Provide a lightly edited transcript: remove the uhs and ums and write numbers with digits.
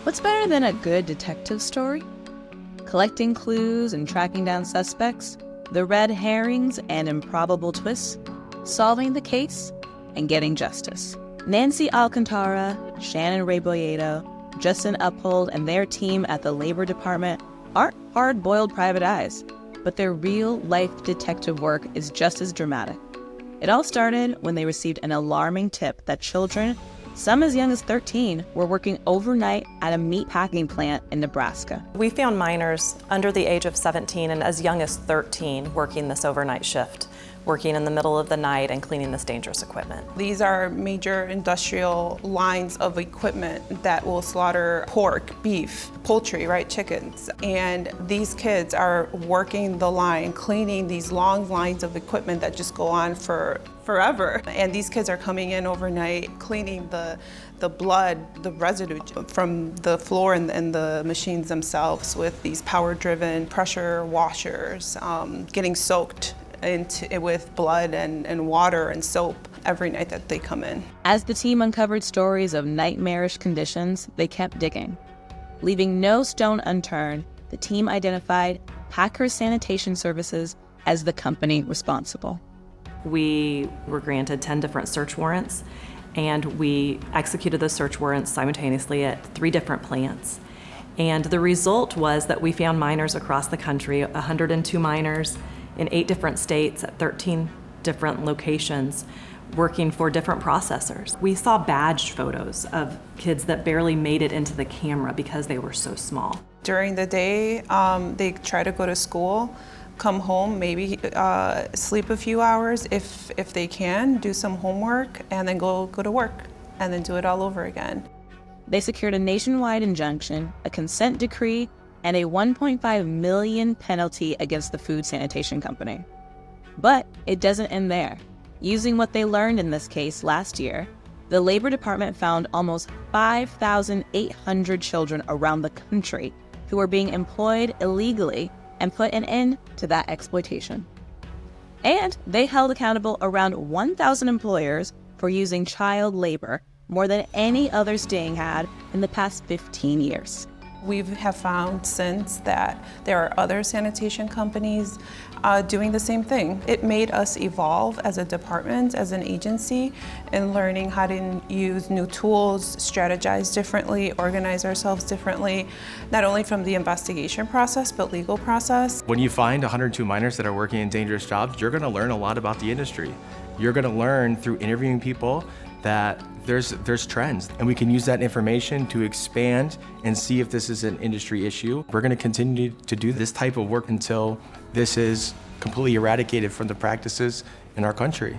What's better than a good detective story? Collecting clues and tracking down suspects, the red herrings and improbable twists, solving the case, and getting justice. Nancy Alcantara, Shannon Rebolledo, Justin Uphold, and their team at the Labor Department aren't hard-boiled private eyes, but their real-life detective work is just as dramatic. It all started when they received an alarming tip that children, some as young as 13, were working overnight at a meat packing plant in Nebraska. We found minors under the age of 17 and as young as 13 working this overnight shift, working in the middle of the night and cleaning this dangerous equipment. These are major industrial lines of equipment that will slaughter pork, beef, poultry, right, chickens. And these kids are working the line, cleaning these long lines of equipment that just go on for forever. And these kids are coming in overnight, cleaning the blood, the residue from the floor and the machines themselves with these power-driven pressure washers, getting soaked with blood and water and soap every night that they come in. As the team uncovered stories of nightmarish conditions, they kept digging. Leaving no stone unturned, the team identified Packers Sanitation Services as the company responsible. We were granted 10 different search warrants, and we executed those search warrants simultaneously at 3 different plants. And the result was that we found minors across the country, 102 minors in 8 different states at 13 different locations, working for different processors. We saw badge photos of kids that barely made it into the camera because they were so small. During the day, they try to go to school, come home, maybe sleep a few hours if they can, do some homework, and then go to work, and then do it all over again. They secured a nationwide injunction, a consent decree, and a $1.5 million penalty against the food sanitation company. But it doesn't end there. Using what they learned in this case last year, the Labor Department found almost 5,800 children around the country who were being employed illegally and put an end to that exploitation. And they held accountable around 1,000 employers for using child labor, more than any other sting had in the past 15 years. We have found since that there are other sanitation companies doing the same thing. It made us evolve as a department, as an agency, in learning how to use new tools, strategize differently, organize ourselves differently, not only from the investigation process, but legal process. When you find 102 minors that are working in dangerous jobs, you're gonna learn a lot about the industry. You're gonna learn through interviewing people that there's trends, and we can use that information to expand and see if this is an industry issue. We're going to continue to do this type of work until this is completely eradicated from the practices in our country.